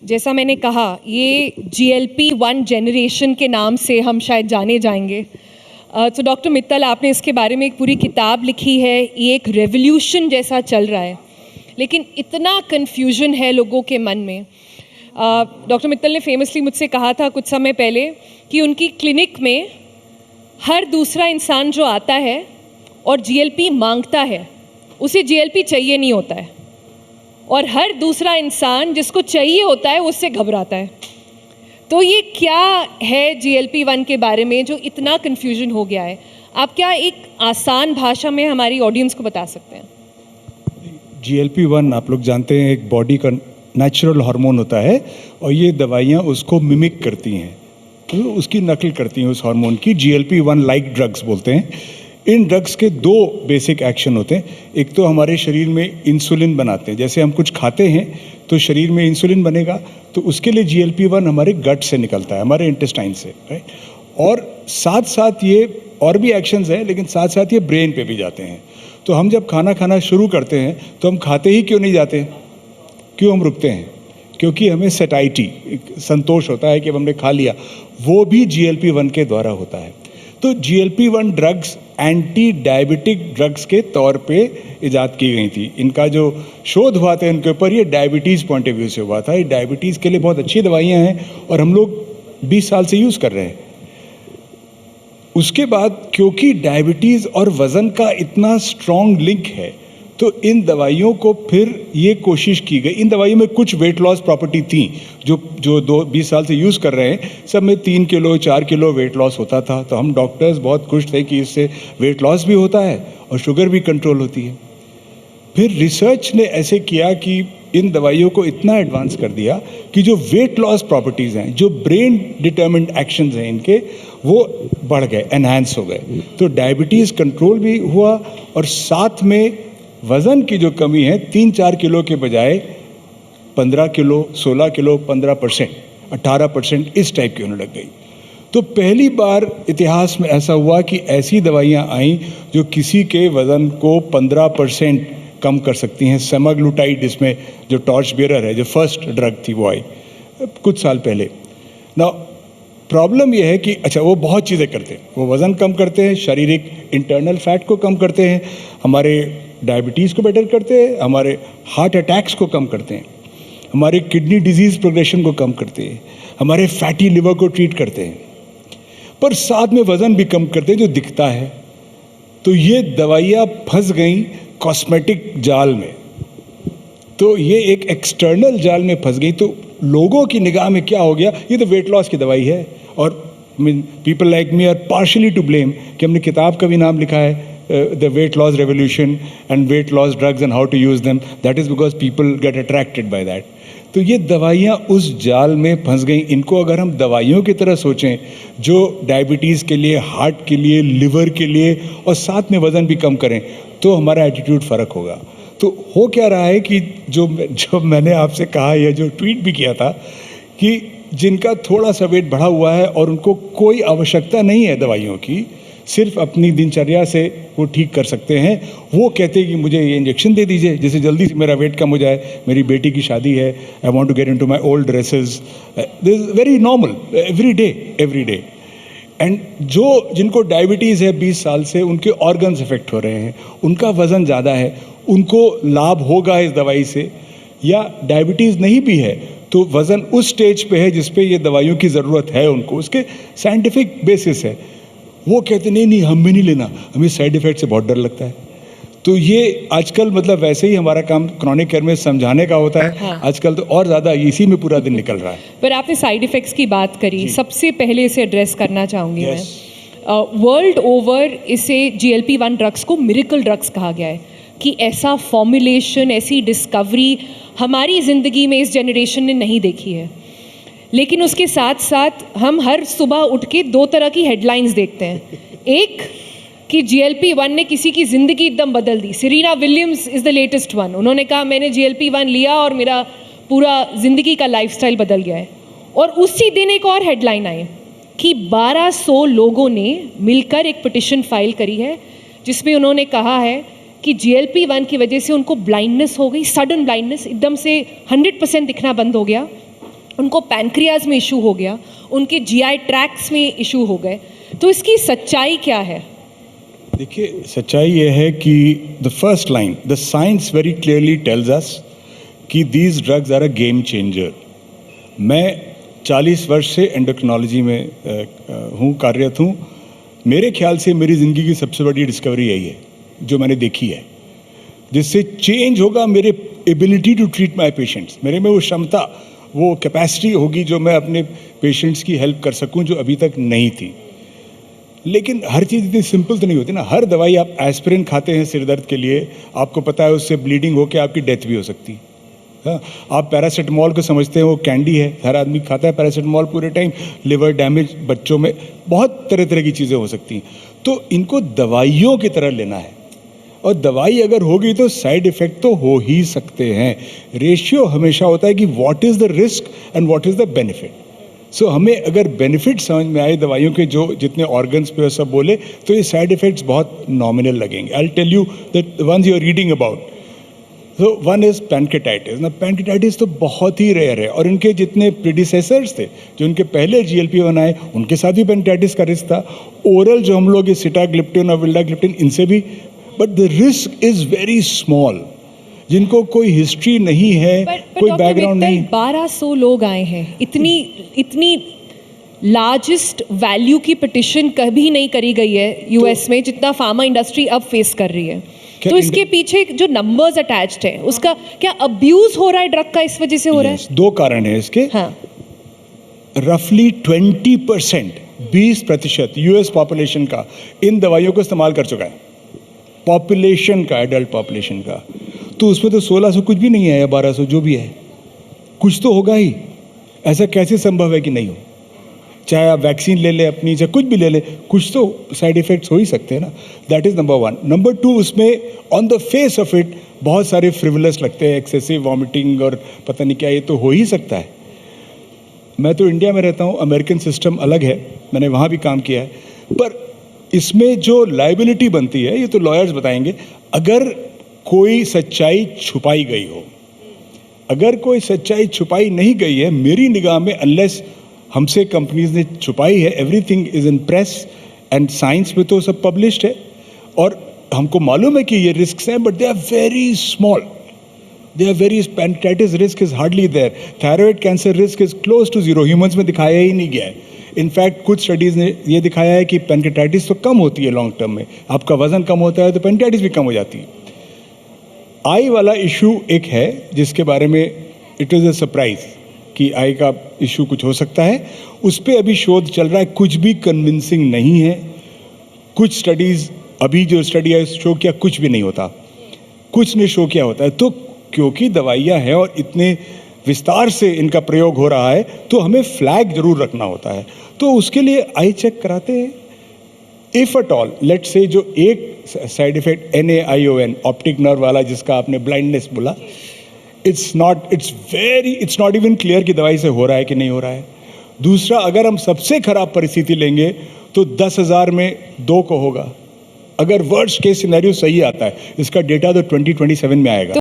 जैसा मैंने कहा, ये GLP-1 जनरेशन के नाम से हम शायद जाने जाएंगे। तो डॉक्टर मित्तल, आपने इसके बारे में एक पूरी किताब लिखी है, ये एक रेवोल्यूशन जैसा चल रहा है, लेकिन इतना कन्फ्यूजन है लोगों के मन में। डॉक्टर मित्तल ने फेमसली मुझसे कहा था कुछ समय पहले कि उनकी क्लिनिक में हर दूसरा इंसान जो आता है और GLP मांगता है, उसे GLP चाहिए नहीं होता है, और हर दूसरा इंसान जिसको चाहिए होता है उससे घबराता है। तो ये क्या है GLP-1 के बारे में जो इतना कन्फ्यूजन हो गया है? आप क्या एक आसान भाषा में हमारी ऑडियंस को बता सकते हैं? GLP-1 आप लोग जानते हैं एक बॉडी का नेचुरल हार्मोन होता है, और ये दवाइयाँ उसको मिमिक करती हैं, तो उसकी नकल करती हैं उस हार्मोन की। GLP-1 लाइक ड्रग्स बोलते हैं। इन ड्रग्स के दो बेसिक एक्शन होते हैं। एक तो हमारे शरीर में इंसुलिन बनाते हैं, जैसे हम कुछ खाते हैं तो शरीर में इंसुलिन बनेगा, तो उसके लिए GLP-1 हमारे गट से निकलता है, हमारे इंटेस्टाइन से, राइट। और साथ साथ ये और भी एक्शंस हैं, लेकिन साथ साथ ये ब्रेन पे भी जाते हैं। तो हम जब खाना खाना शुरू करते हैं तो हम खाते ही क्यों नहीं जाते? क्यों हम रुकते हैं? क्योंकि हमें सेटाइटी, संतोष होता है कि अब हमने खा लिया, वो भी GLP-1 के द्वारा होता है। तो GLP-1 drugs anti diabetic drugs के तौर पे इजाद की गई थी। इनका जो शोध हुआ था इनके ऊपर, ये डायबिटीज़ पॉइंट ऑफ व्यू से हुआ था। ये डायबिटीज़ के लिए बहुत अच्छी दवाइयाँ हैं और हम लोग 20 साल से यूज़ कर रहे हैं। उसके बाद क्योंकि डायबिटीज़ और वज़न का इतना स्ट्रॉन्ग लिंक है, तो इन दवाइयों को फिर ये कोशिश की गई। इन दवाइयों में कुछ वेट लॉस प्रॉपर्टी थी जो 20 साल से यूज़ कर रहे हैं, सब में 3 किलो 4 किलो वेट लॉस होता था। तो हम डॉक्टर्स बहुत खुश थे कि इससे वेट लॉस भी होता है और शुगर भी कंट्रोल होती है। फिर रिसर्च ने ऐसे किया कि इन दवाइयों को इतना एडवांस कर दिया कि जो वेट लॉस प्रॉपर्टीज़ हैं, जो ब्रेन डिटर्मिन्ड एक्शंस हैं इनके, वो बढ़ गए, एनहांस हो गए। तो डायबिटीज़ कंट्रोल भी हुआ और साथ में वज़न की जो कमी है 3-4 किलो के बजाय 15 किलो, 16 किलो, 15%, 18% इस टाइप की होने लग गई। तो पहली बार इतिहास में ऐसा हुआ कि ऐसी दवाइयाँ आईं जो किसी के वज़न को 15% कम कर सकती हैं। सेमाग्लूटाइड, इसमें जो टॉर्च बियरर है, जो फर्स्ट ड्रग थी, वो आई कुछ साल पहले। ना प्रॉब्लम यह है कि अच्छा, वो बहुत चीज़ें करते हैं, वो वज़न कम करते हैं, शारीरिक इंटरनल फैट को कम करते हैं, हमारे डायबिटीज़ को बेटर करते हैं, हमारे हार्ट अटैक्स को कम करते हैं, हमारे किडनी डिजीज़ प्रोग्रेशन को कम करते हैं, हमारे फैटी लिवर को ट्रीट करते हैं, पर साथ में वज़न भी कम करते हैं जो दिखता है। तो ये दवाइयाँ फंस गई कॉस्मेटिक जाल में। तो ये एक एक्सटर्नल जाल में फंस गई। तो लोगों की निगाह में क्या हो गया, ये तो वेट लॉस की दवाई है। और people like me are partly to blame कि हमने किताब का भी नाम लिखा है, the weight loss revolution and weight loss drugs and how to use them. That is because people get attracted by that. तो ये दवाइयाँ उस जाल में फंस गई। इनको अगर हम दवाइयों की तरह सोचें जो डायबिटीज़ के लिए, हार्ट के लिए, लिवर के लिए और साथ में वज़न भी कम करें, तो हमारा एटीट्यूड फ़र्क होगा। तो हो क्या रहा है कि जो मैंने आपसे कहा, या जो ट्वीट भी किया था, कि जिनका थोड़ा सा वेट बढ़ा हुआ है और उनको कोई आवश्यकता नहीं है दवाइयों की, सिर्फ अपनी दिनचर्या से वो ठीक कर सकते हैं, वो कहते हैं कि मुझे ये इंजेक्शन दे दीजिए जिससे जल्दी से मेरा वेट कम हो जाए, मेरी बेटी की शादी है, I want to get into my old dresses. This is very normal, every day. And जिनको डायबिटीज़ है 20 साल से, उनके ऑर्गन्स इफेक्ट हो रहे हैं, उनका वज़न ज़्यादा है, उनको लाभ होगा इस दवाई से। या डायबिटीज़ नहीं भी है तो वज़न उस स्टेज पे है जिस पे ये दवाइयों की ज़रूरत है उनको, उसके साइंटिफिक बेसिस है, वो कहते नहीं हमें नहीं लेना, हमें साइड इफ़ेक्ट से बहुत डर लगता है। तो ये आजकल मतलब वैसे ही हमारा काम क्रॉनिक केयर में समझाने का होता है। हाँ। आजकल तो और ज़्यादा इसी में पूरा दिन निकल रहा है। पर आपने साइड इफ़ेक्ट्स की बात करी, सबसे पहले इसे एड्रेस करना चाहूँगी मैं। वर्ल्ड ओवर इसे GLP-1 ड्रग्स को मिरेकल ड्रग्स कहा गया है कि ऐसा फॉर्मुलेशन, ऐसी डिस्कवरी हमारी ज़िंदगी में इस जनरेशन ने नहीं देखी है। लेकिन उसके साथ साथ हम हर सुबह उठ के 2 तरह की हेडलाइंस देखते हैं। एक कि GLP-1 ने किसी की ज़िंदगी एकदम बदल दी। Serena Williams is the latest one. उन्होंने कहा मैंने GLP-1 लिया और मेरा पूरा ज़िंदगी का लाइफस्टाइल बदल गया है। और उसी दिन एक और हेडलाइन आई कि 1200 लोगों ने मिलकर एक पिटिशन फाइल करी है जिसमें उन्होंने कहा है कि GLP-1 की वजह से उनको ब्लाइंडनेस हो गई, सडन ब्लाइंडनेस, एकदम से 100% दिखना बंद हो गया। उनको पैनक्रियाज में इशू हो गया, उनके जीआई ट्रैक्ट्स में इशू हो गए। तो इसकी सच्चाई क्या है? देखिए, सच्चाई ये है कि the first line, the science very clearly tells us कि these drugs are a game changer. मैं 40 वर्ष से एंडोक्रिनोलॉजी में कार्यरत हूँ। मेरे ख्याल से मेरी ज़िंदगी की सबसे बड़ी डिस्कवरी यही है जो मैंने देखी है, जिससे चेंज होगा मेरे ability to treat my patients. मेरे में वो क्षमता, वो कैपेसिटी होगी जो मैं अपने पेशेंट्स की हेल्प कर सकूं, जो अभी तक नहीं थी। लेकिन हर चीज़ इतनी सिंपल तो नहीं होती ना। हर दवाई, आप एस्पिरिन खाते हैं सिर दर्द के लिए, आपको पता है उससे ब्लीडिंग होकर आपकी डेथ भी हो सकती है। हाँ, आप पैरासीटामॉल को समझते हैं वो कैंडी है, हर आदमी खाता है पैरासीटामॉल पूरे टाइम। लिवर डैमेज बच्चों में, बहुत तरह तरह की चीज़ें हो सकती हैं। तो इनको दवाइयों की तरह लेना है, और दवाई अगर होगी तो साइड इफ़ेक्ट तो हो ही सकते हैं। रेशियो हमेशा होता है कि what is the risk and what is the benefit. So हमें अगर बेनिफिट समझ में आए दवाइयों के, जो जितने ऑर्गन्स पे सब बोले, तो ये साइड इफ़ेक्ट्स बहुत नॉमिनल लगेंगे। I will tell you that once you are reading about. तो वन इज़ पैनक्रेटाइटिस ना। पैनक्रेटाइटिस तो बहुत ही रेयर है, और इनके जितने प्रीडिसेसर्स थे, जो इनके पहले GLP-1 आए, उनके साथ भी पैनक्रेटाइटिस का रिस्क था। ओरल जो हम लोग सिटाग्लिप्टिन और विल्डाग्लिप्टिन, इनसे भी, but the risk is very small. जिनको कोई हिस्ट्री नहीं है, कोई बैकग्राउंड नहीं। 1200 लोग आए हैं, इतनी लार्जेस्ट वैल्यू की पिटिशन कभी नहीं करी गई है US में, जितना फार्मा इंडस्ट्री अब फेस कर रही है। तो इसके पीछे जो नंबर्स अटैच्ड हैं, उसका क्या अब्यूज हो रहा है ड्रग का, इस वजह से हो रहा है? दो कारण है इसके। हाँ, रफली 20%, 20% US पॉपुलेशन का इन दवाइयों को इस्तेमाल कर चुका है। पॉपुलेशन का, एडल्ट पॉपुलेशन का। तो उसमें तो 1600 कुछ भी नहीं है, या 1200 जो भी है, कुछ तो होगा ही। ऐसा कैसे संभव है कि नहीं हो? चाहे आप वैक्सीन ले लें अपनी, चाहे कुछ भी ले लें, कुछ तो साइड इफ़ेक्ट्स हो ही सकते हैं ना। That is number one. Number two, उसमें on the face of it बहुत सारे फ्रिवलस लगते हैं, एक्सेसिव वॉमिटिंग और पता नहीं क्या, ये तो हो ही सकता है। मैं तो इंडिया में रहता हूँ, अमेरिकन सिस्टम अलग है, मैंने वहाँ भी काम किया है। पर इसमें जो लाइबिलिटी बनती है, ये तो लॉयर्स बताएंगे। अगर कोई सच्चाई छुपाई गई हो, अगर कोई सच्चाई छुपाई नहीं गई है मेरी निगाह में, अनलेस हमसे कंपनीज ने छुपाई है, everything is in press and science में तो सब पब्लिश्ड है, और हमको मालूम है कि ये रिस्क हैं, but they are very small. They are very, pancreatitis risk is hardly there, thyroid cancer risk is close to zero, humans में दिखाया ही नहीं गया है। इनफैक्ट कुछ स्टडीज़ ने ये दिखाया है कि पैनक्रेटाइटिस तो कम होती है लॉन्ग टर्म में, आपका वजन कम होता है तो पैनक्रेटाइटिस भी कम हो जाती है। आई वाला इशू एक है जिसके बारे में इट इज़ अ सरप्राइज कि आई का इशू कुछ हो सकता है, उस पर अभी शोध चल रहा है, कुछ भी कन्विंसिंग नहीं है। कुछ स्टडीज़, अभी जो स्टडी है शो किया कुछ भी नहीं होता, कुछ ने शो किया होता है। तो क्योंकि दवाइयाँ हैं और इतने विस्तार से इनका प्रयोग हो रहा है, तो हमें फ्लैग जरूर रखना होता है। तो उसके लिए आई चेक कराते हैं। If at all, let's say जो एक side effect NaION, optic nerve वाला, जिसका आपने ब्लाइंडनेस बोला, इट्स नॉट इवन क्लियर कि दवाई से हो रहा है कि नहीं हो रहा है। दूसरा, अगर हम सबसे खराब परिस्थिति लेंगे तो 10,000 में 2 को होगा, अगर वर्स्ट केस सिनेरियो सही आता है। इसका डेटा तो 2027 में आएगा।